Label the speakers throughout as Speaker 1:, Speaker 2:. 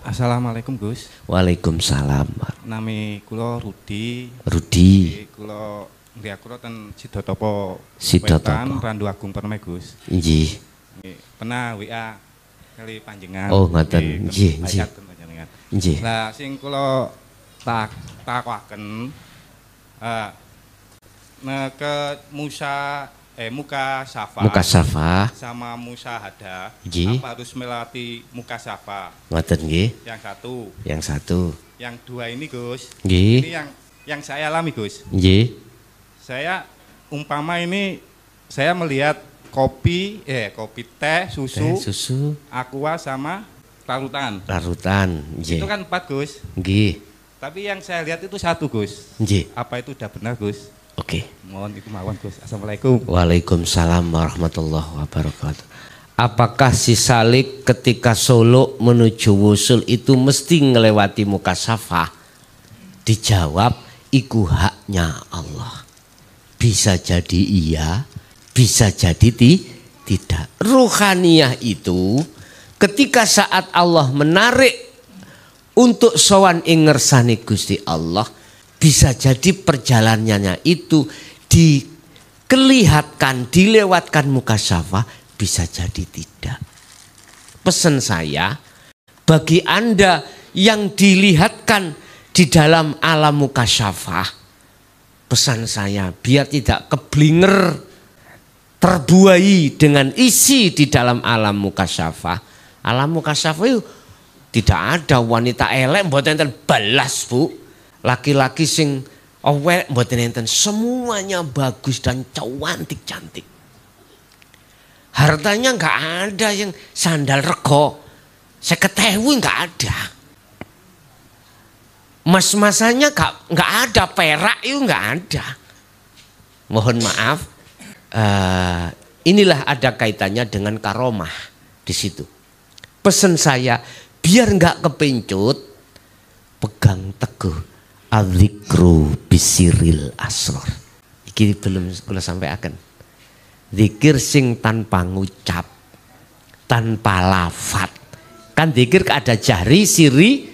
Speaker 1: Assalamualaikum Gus.
Speaker 2: Waalaikumsalam.
Speaker 1: Nami kula Rudi. Kula nggih kula ten Sidotopo.
Speaker 2: Sidotopo.
Speaker 1: Randu Agung Permai Gus.
Speaker 2: Nggih.
Speaker 1: Pernah WA kali panjenengan.
Speaker 2: Oh ngoten. Nggih, nggih. Nggih.
Speaker 1: Lah sing kula takokaken ke muka safa sama musahada. Apa harus melewati muka safa?
Speaker 2: Ngoten nggih.
Speaker 1: Yang satu. Yang dua ini Gus.
Speaker 2: Nggih.
Speaker 1: Ini yang saya alami Gus.
Speaker 2: Nggih.
Speaker 1: Saya umpama ini saya melihat kopi teh, susu, aqua sama larutan.
Speaker 2: Nggih.
Speaker 1: Itu kan 4 Gus.
Speaker 2: Nggih.
Speaker 1: Tapi yang saya lihat itu 1 Gus.
Speaker 2: Nggih.
Speaker 1: Apa itu udah benar Gus?
Speaker 2: Oke.
Speaker 1: Mohon itu mawon Gus. Assalamualaikum.
Speaker 2: Waalaikumsalam warahmatullahi wabarakatuh. Apakah si salik ketika suluk menuju wusul itu mesti ngelewati muka safa? Dijawab, iku haknya Allah. Bisa jadi iya, bisa jadi tidak. Ruhaniyah itu ketika saat Allah menarik untuk sowan ing ngersani Gusti Allah, bisa jadi perjalanannya itu dilewatkan muka safa, bisa jadi tidak. Pesan saya bagi Anda yang dilihatkan di dalam alam muka safa, pesan saya biar tidak keblinger terbuai dengan isi di dalam alam muka safa. Alam muka safa itu tidak ada wanita elek mboten enten balas Bu. Laki-laki sing awet mboten enten, semuanya bagus dan cantik. Hartanya nggak ada yang sandal rego 50.000 nggak ada. Mas-masanya nggak ada, perak itu nggak ada. Mohon maaf, inilah ada kaitannya dengan karomah di situ. Pesan saya biar nggak kepincut, pegang teguh. Adzikru bisiril asror. Iki belum kula sampaikan. Zikir sing tanpa ngucap, tanpa lafat. Kan zikir ada jahri, siri,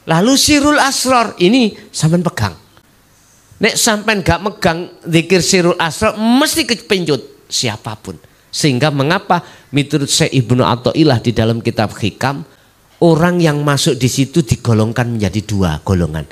Speaker 2: lalu sirul asror. Ini sampean pegang. Nek sampean gak megang zikir sirul asror mesti kepincut siapapun. Sehingga mengapa miturut Syekh Ibnu Athaillah di dalam kitab Hikam, orang yang masuk di situ digolongkan menjadi 2 golongan.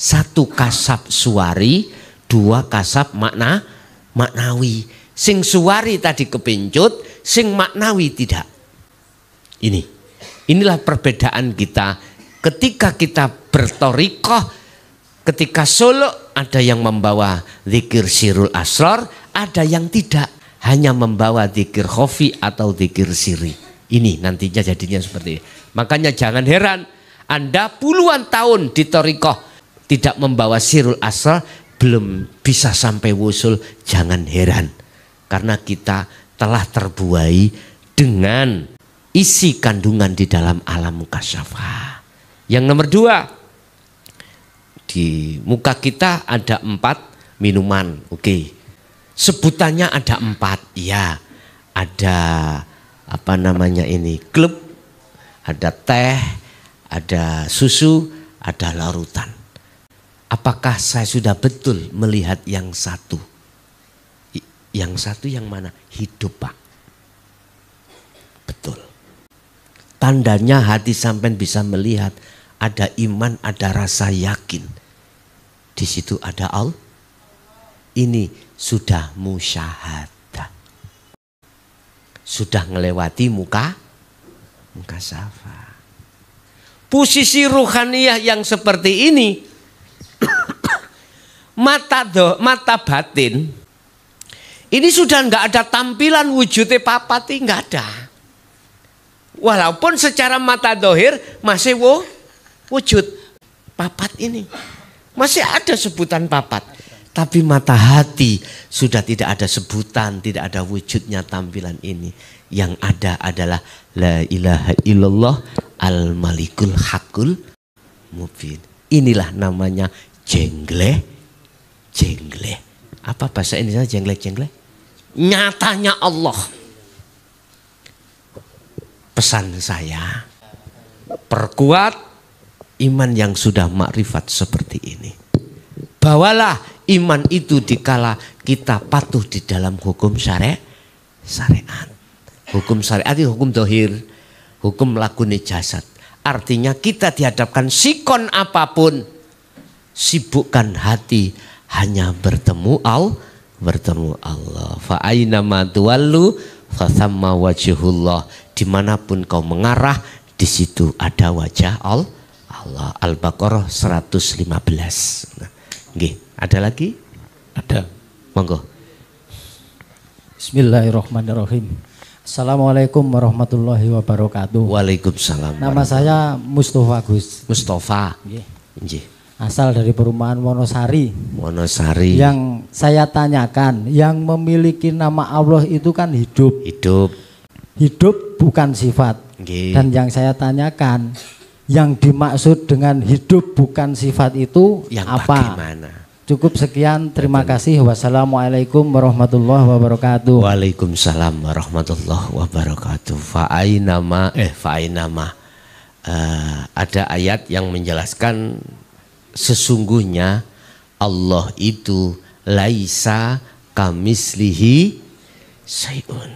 Speaker 2: 1 kasab suwari, 2 kasab maknawi. Sing suwari tadi kepincut, sing maknawi tidak. Inilah perbedaan kita ketika kita bertorikoh, ketika solo ada yang membawa zikir sirul asror, ada yang tidak, hanya membawa zikir khofi atau zikir siri. Ini nantinya jadinya seperti ini. Makanya jangan heran Anda puluhan tahun di torikoh tidak membawa sirul asrar, belum bisa sampai wusul, jangan heran. Karena kita telah terbuai dengan isi kandungan di dalam alam mukasyafah. Yang nomor 2, di muka kita ada 4 minuman, oke. Sebutannya ada 4, ya. Ada apa namanya ini, klub, ada teh, ada susu, ada larutan. Apakah saya sudah betul melihat yang satu? Yang satu yang mana? Hidup Pak. Betul. Tandanya hati sampean bisa melihat ada iman, ada rasa yakin. Di situ ada Allah. Ini sudah musyahadah. Sudah ngelewati muka safa. Posisi ruhaniyah yang seperti ini, mata batin ini sudah nggak ada tampilan wujudnya papati, nggak ada. Walaupun secara mata dohir masih wujud papat ini, masih ada sebutan papat, tapi mata hati sudah tidak ada sebutan, tidak ada wujudnya tampilan ini. Yang ada adalah la ilaha illallah al malikul hakul mubin. Inilah namanya jengleh. Apa bahasa Indonesia jengleh? Nyatanya Allah. Pesan saya, perkuat iman yang sudah makrifat seperti ini. Bawalah iman itu dikala kita patuh di dalam hukum syariat. Hukum syariat itu hukum dohir, hukum lakune jasad. Artinya kita dihadapkan sikon apapun, sibukkan hati hanya bertemu Allah. Fa aina ma tuwallu fa thamma wajhullah. Dimanapun kau mengarah, di situ ada wajah Allah. Al-Baqarah 115. Nah, nggih, ada lagi? Ada. Monggo.
Speaker 3: Bismillahirrahmanirrahim. Assalamualaikum warahmatullahi wabarakatuh.
Speaker 2: Waalaikumsalam.
Speaker 3: Nama saya Mustafa Gus.
Speaker 2: Mustafa.
Speaker 3: Nggih. Asal dari perumahan Wonosari.
Speaker 2: Wonosari.
Speaker 3: Yang saya tanyakan, yang memiliki nama Allah itu kan hidup. Hidup bukan sifat.
Speaker 2: Nggih.
Speaker 3: Dan yang saya tanyakan, yang dimaksud dengan hidup bukan sifat itu
Speaker 2: yang
Speaker 3: apa?
Speaker 2: Bagaimana?
Speaker 3: Cukup sekian, terima kasih. Wassalamualaikum warahmatullahi wabarakatuh.
Speaker 2: Waalaikumsalam warahmatullahi wabarakatuh. Fa'ainama ada ayat yang menjelaskan sesungguhnya Allah itu laisa kamislihi syai'un.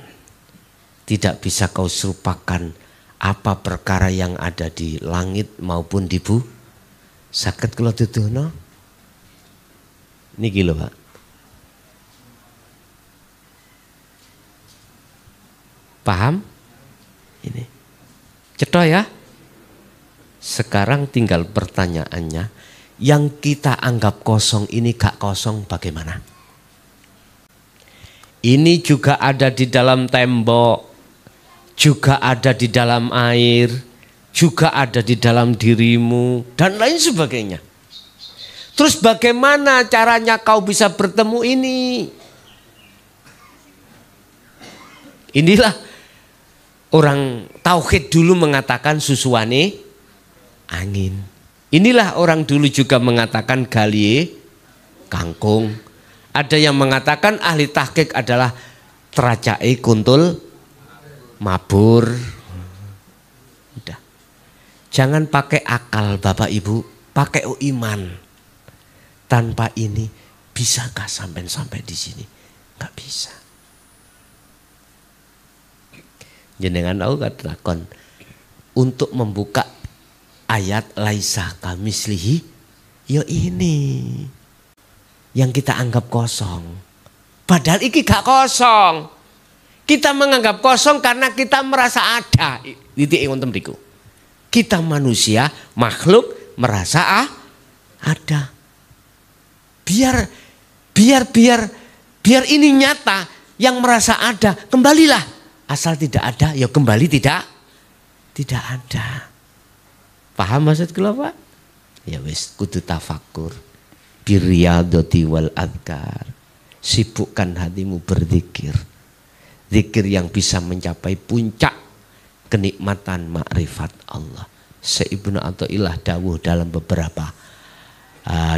Speaker 2: Tidak bisa kau serupakan apa perkara yang ada di langit maupun di bumi. Saged kula tuduhno niki lho Pak. Paham? Ini. Cetha ya? Sekarang tinggal pertanyaannya, yang kita anggap kosong ini gak kosong bagaimana? Ini juga ada di dalam tembok, juga ada di dalam air, juga ada di dalam dirimu, dan lain sebagainya. Terus bagaimana caranya kau bisa bertemu ini? Inilah orang tauhid dulu mengatakan susuane angin. Inilah orang dulu juga mengatakan galie kangkung. Ada yang mengatakan ahli tahqiq adalah teracai kuntul mabur. Udah. Jangan pakai akal Bapak Ibu, pakai iman. Tanpa ini bisakah sampai di sini? Nggak bisa. Jenengan tahu katakan untuk membuka ayat laisa kamislihi, ya ini yang kita anggap kosong. Padahal iki gak kosong. Kita menganggap kosong karena kita merasa ada. Titik wonten mriku. Kita manusia, makhluk merasa ada. Biar ini nyata, yang merasa ada kembalilah. Asal tidak ada ya kembali tidak ada. Paham maksud kula Pak? Ya wis kudu tafakur. Birriyadati wal adkar. Sibukkan hatimu berzikir. Zikir yang bisa mencapai puncak kenikmatan makrifat Allah. Ibnu Athaillah dawuh dalam beberapa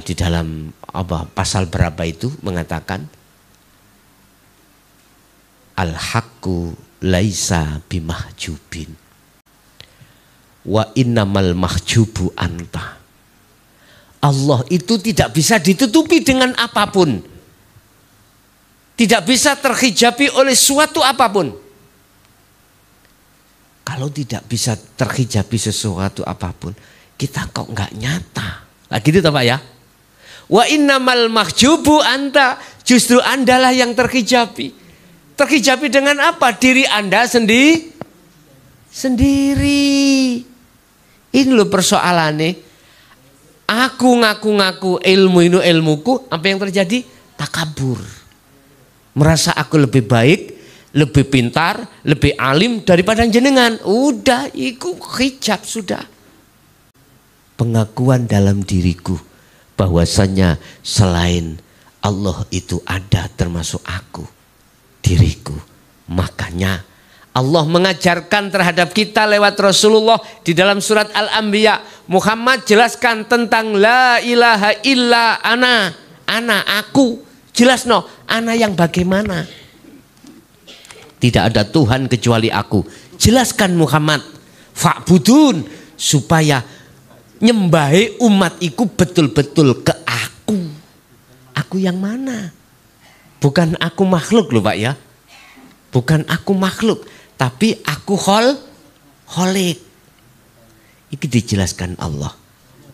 Speaker 2: di dalam pasal berapa itu mengatakan al-haqqu laisa bimahjubin wa innamal mahjubu anta. Allah itu tidak bisa ditutupi dengan apapun, tidak bisa terhijabi oleh suatu apapun. Kalau tidak bisa terhijabi sesuatu apapun, kita kok nggak nyata. Nah gitu toh Pak ya. Wa innamal mahjubu anta, justru Andalah yang terhijabi. Terhijabi dengan apa? Diri Anda sendiri. Ini loh persoalannya. Aku ngaku-ngaku ilmu ini ilmuku, apa yang terjadi? Takabur. Merasa aku lebih baik, lebih pintar, lebih alim daripada jenengan. Udah, itu hijab sudah. Pengakuan dalam diriku bahwasanya selain Allah itu ada termasuk aku, diriku. Makanya Allah mengajarkan terhadap kita lewat Rasulullah di dalam surat Al-Anbiya. Muhammad jelaskan tentang la ilaha illa ana aku. Jelas no, ana yang bagaimana? Tidak ada Tuhan kecuali aku. Jelaskan Muhammad. Fa'budun, supaya nyembahi umat iku betul-betul ke aku. Aku yang mana? Bukan aku makhluk loh Pak ya. Bukan aku makhluk, tapi aku kholik. Itu dijelaskan Allah.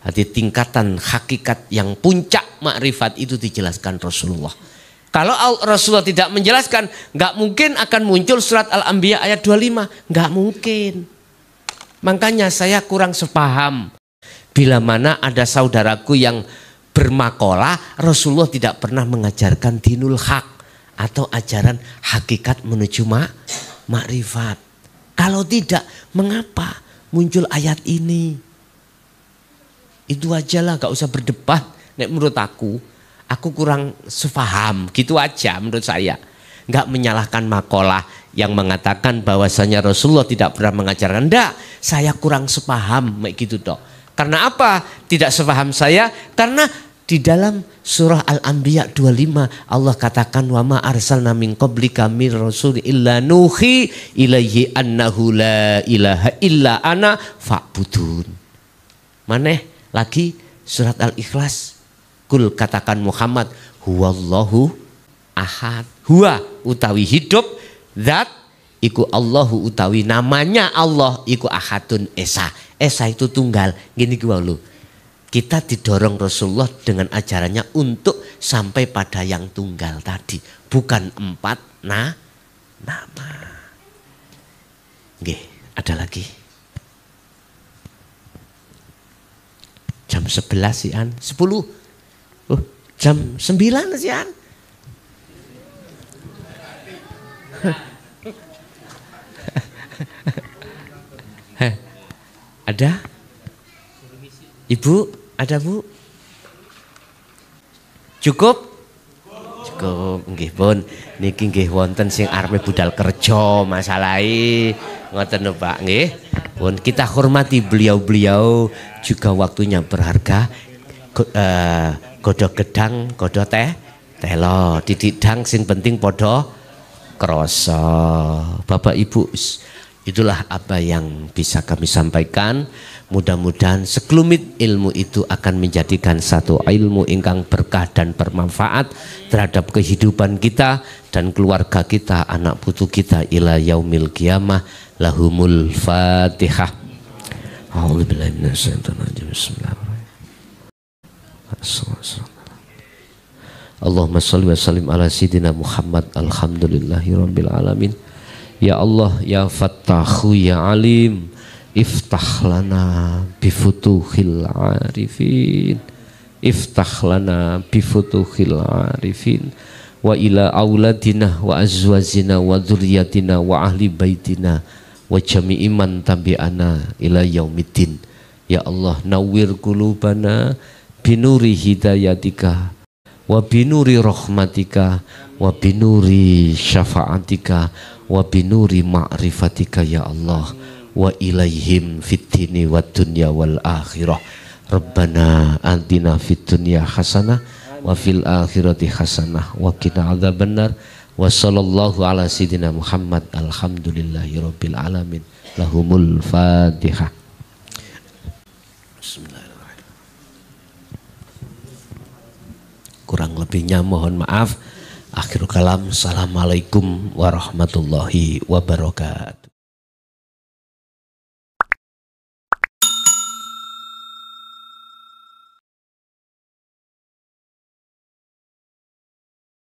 Speaker 2: Hati tingkatan hakikat yang puncak makrifat itu dijelaskan Rasulullah. Kalau Rasulullah tidak menjelaskan, nggak mungkin akan muncul surat Al-Anbiya ayat 25. Nggak mungkin. Makanya saya kurang sepaham. Bila mana ada saudaraku yang bermakola, Rasulullah tidak pernah mengajarkan dinul haq atau ajaran hakikat menuju makrifat. Kalau tidak, mengapa muncul ayat ini? Itu aja lah, gak usah berdebat. Nek menurut aku kurang sepaham, gitu aja menurut saya. Gak menyalahkan makolah yang mengatakan bahwasanya Rasulullah tidak pernah mengajarkan. Enggak, saya kurang sepaham, kayak gitu toh. Karena apa? Tidak sepaham saya, karena di dalam surah Al-Anbiya 25 Allah katakan wa ma arsalna min qablika mir rasul illa nuhi ilaihi annahu la ilaha illa ana fa'budun. Maneh lagi surat Al-Ikhlas, kul katakan Muhammad huwallahu ahad. Huwa utawi hidup, zat iku Allahu utawi namanya Allah iku ahadun esa. Esa itu tunggal. Gini gua lu. Kita didorong Rasulullah dengan ajarannya untuk sampai pada yang tunggal tadi, bukan 4 nama. Nggih, ada lagi. Jam 11 sih an, 10. Jam 9 sih an. Ada? Ibu, ada Bu? Cukup? Cukup, nggih pun. Niki nggih wonten sing arepe budal kerja masalahe. Ngoten lho Pak, nggih. Pun kita hormati beliau-beliau, juga waktunya berharga. Godhog gedang, godhog telo, dididang sing penting podo krasa. Bapak Ibu, itulah apa yang bisa kami sampaikan. Mudah-mudahan sekelumit ilmu itu akan menjadikan satu ilmu ingkang berkah dan bermanfaat terhadap kehidupan kita dan keluarga kita, anak putu kita ila yaumil qiyamah. Lahumul Fatihah. A'udzubillahi minasyaitonir rajim. Bismillahirrahmanirrahim. Allahumma shalli wa sallim ala sayyidina Muhammad. Alhamdulillahirabbil alamin. Ya Allah, ya Fattahu, ya Alim, iftah lana bifutuhil arifin, iftah lana bifutuhil arifin, wa ila auladina wa azwajina wa dzurriyyatina wa ahli baitina wa jami'i man tabi'ana ila yaumiddin. Ya Allah, nawwir qulubana binuri hidayatika wa binuri rahmatika wa binuri syafaatika wa binuri ma'rifatika ya Allah, wa ilaihim fid dini wad dunya wal akhirah. Rabbana atina fid dunya hasanah wa fil akhirati hasanah wa qina adzabannar. Wa sallallahu ala sayyidina Muhammad. Alhamdulillahirabbil alamin. Lahumul Fatihah. Bismillahirrahmanirrahim. Kurang lebihnya mohon maaf. Akhirul kalam. Assalamualaikum warahmatullahi wabarakatuh.